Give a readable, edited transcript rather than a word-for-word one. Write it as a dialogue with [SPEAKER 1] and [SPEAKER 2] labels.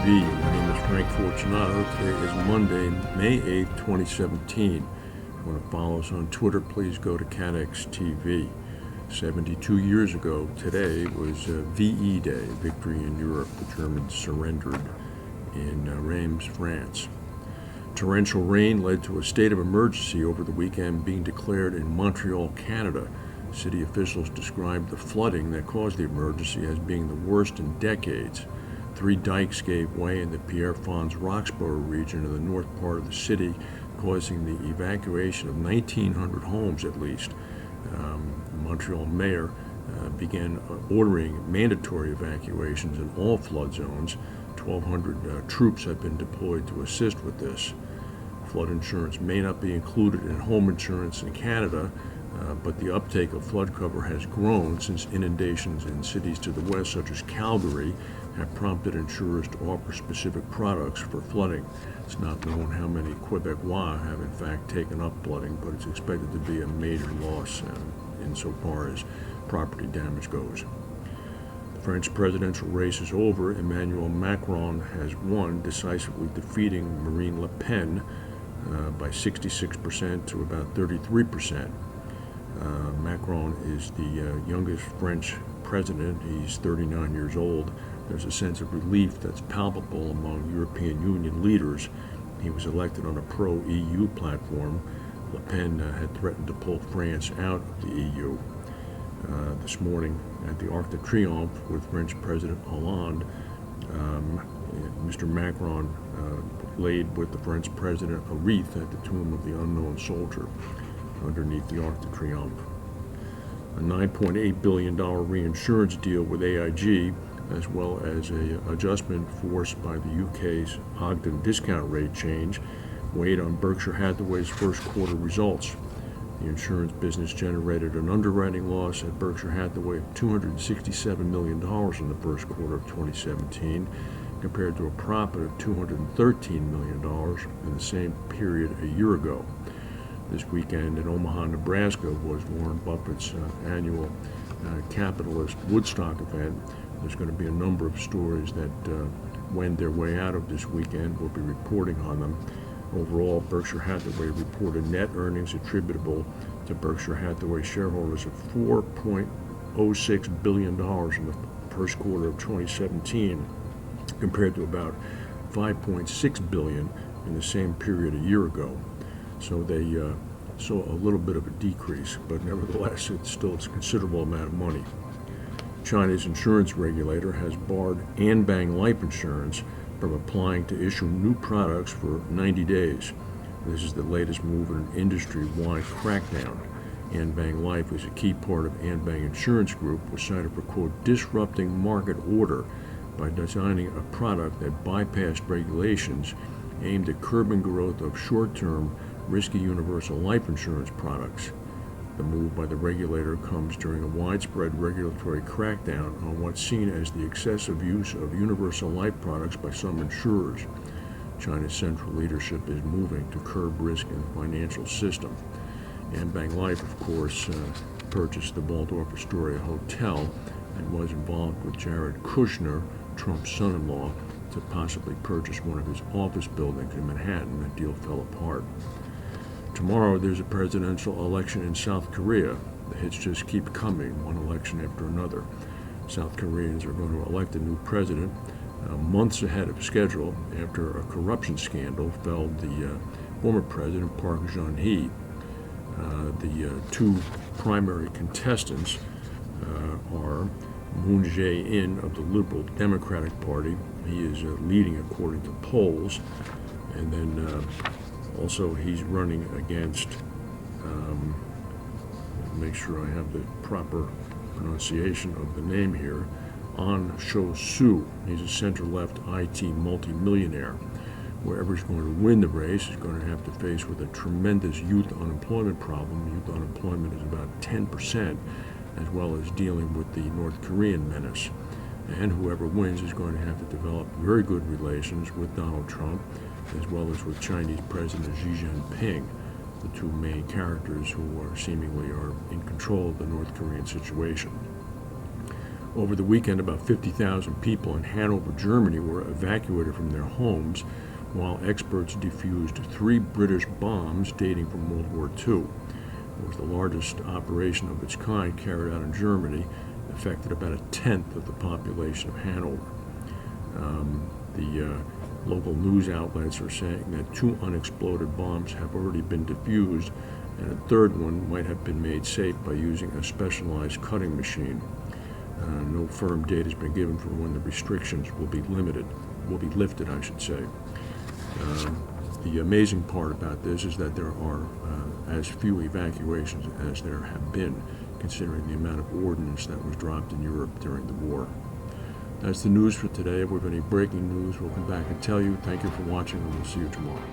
[SPEAKER 1] TV. My name is Frank Fortunato. Today is Monday, May 8th, 2017. If you want to follow us on Twitter, please go to CATEX TV. 72 years ago today was VE Day, Victory in Europe. The Germans surrendered in Reims, France. Torrential rain led to a state of emergency over the weekend being declared in Montreal, Canada. City officials described the flooding that caused the emergency as being the worst in decades. 3 dikes gave way in the Pierrefonds-Roxborough region in the north part of the city, causing the evacuation of 1,900 homes at least. The Montreal mayor began ordering mandatory evacuations in all flood zones. 1,200 troops have been deployed to assist with this. Flood insurance may not be included in home insurance in Canada, but the uptake of flood cover has grown since inundations in cities to the west, such as Calgary, have prompted insurers to offer specific products for flooding. It's not known how many Quebecois have in fact taken up flooding, but it's expected to be a major loss insofar as property damage goes. The French presidential race is over. Emmanuel Macron has won, decisively defeating Marine Le Pen by 66% to about 33%. Macron is the youngest French president. He's 39 years old. There's a sense of relief that's palpable among European Union leaders. He was elected on a pro-EU platform. Le Pen had threatened to pull France out of the EU. This morning at the Arc de Triomphe with French President Hollande, Mr. Macron laid with the French president a wreath at the tomb of the unknown soldier underneath the Arc de Triomphe. A $9.8 billion reinsurance deal with AIG, as well as an adjustment forced by the UK's Ogden discount rate change, weighed on Berkshire Hathaway's first quarter results. The insurance business generated an underwriting loss at Berkshire Hathaway of $267 million in the first quarter of 2017, compared to a profit of $213 million in the same period a year ago. This weekend in Omaha, Nebraska was Warren Buffett's annual capitalist Woodstock event. There's going to be a number of stories that wend their way out of this weekend. We'll be reporting on them. Overall, Berkshire Hathaway reported net earnings attributable to Berkshire Hathaway shareholders of $4.06 billion in the first quarter of 2017, compared to about $5.6 billion in the same period a year ago. So they saw a little bit of a decrease, but nevertheless, it's still a considerable amount of money. China's insurance regulator has barred Anbang Life Insurance from applying to issue new products for 90 days. This is the latest move in an industry-wide crackdown. Anbang Life is a key part of Anbang Insurance Group, which cited for, quote, disrupting market order by designing a product that bypassed regulations aimed at curbing growth of short-term, risky universal life insurance products. The move by the regulator comes during a widespread regulatory crackdown on what's seen as the excessive use of universal life products by some insurers. China's central leadership is moving to curb risk in the financial system. Anbang Life, of course, purchased the Waldorf Astoria Hotel and was involved with Jared Kushner, Trump's son-in-law, to possibly purchase one of his office buildings in Manhattan. The deal fell apart. Tomorrow there's a presidential election in South Korea. The hits just keep coming, one election after another. South Koreans are going to elect a new president months ahead of schedule after a corruption scandal felled the former president Park Geun-hye. The 2 primary contestants are Moon Jae-in of the Liberal Democratic Party. He is leading according to polls, and then also he's running against, make sure I have the proper pronunciation of the name here, Ahn Cho-soo. He's a center-left IT multimillionaire. Whoever's going to win the race is going to have to face with a tremendous youth unemployment problem. Youth unemployment is about 10%, as well as dealing with the North Korean menace. And whoever wins is going to have to develop very good relations with Donald Trump, as well as with Chinese President Xi Jinping, the 2 main characters who seemingly are in control of the North Korean situation. Over the weekend, about 50,000 people in Hannover, Germany were evacuated from their homes while experts defused 3 British bombs dating from World War II. It was the largest operation of its kind carried out in Germany, affected about a tenth of the population of Hanover. The local news outlets are saying that 2 unexploded bombs have already been defused, and a third one might have been made safe by using a specialized cutting machine. No firm date has been given for when the restrictions will be lifted, I should say. The amazing part about this is that there are as few evacuations as there have been, considering the amount of ordnance that was dropped in Europe during the war. That's the news for today. If we have any breaking news, we'll come back and tell you. Thank you for watching, and we'll see you tomorrow.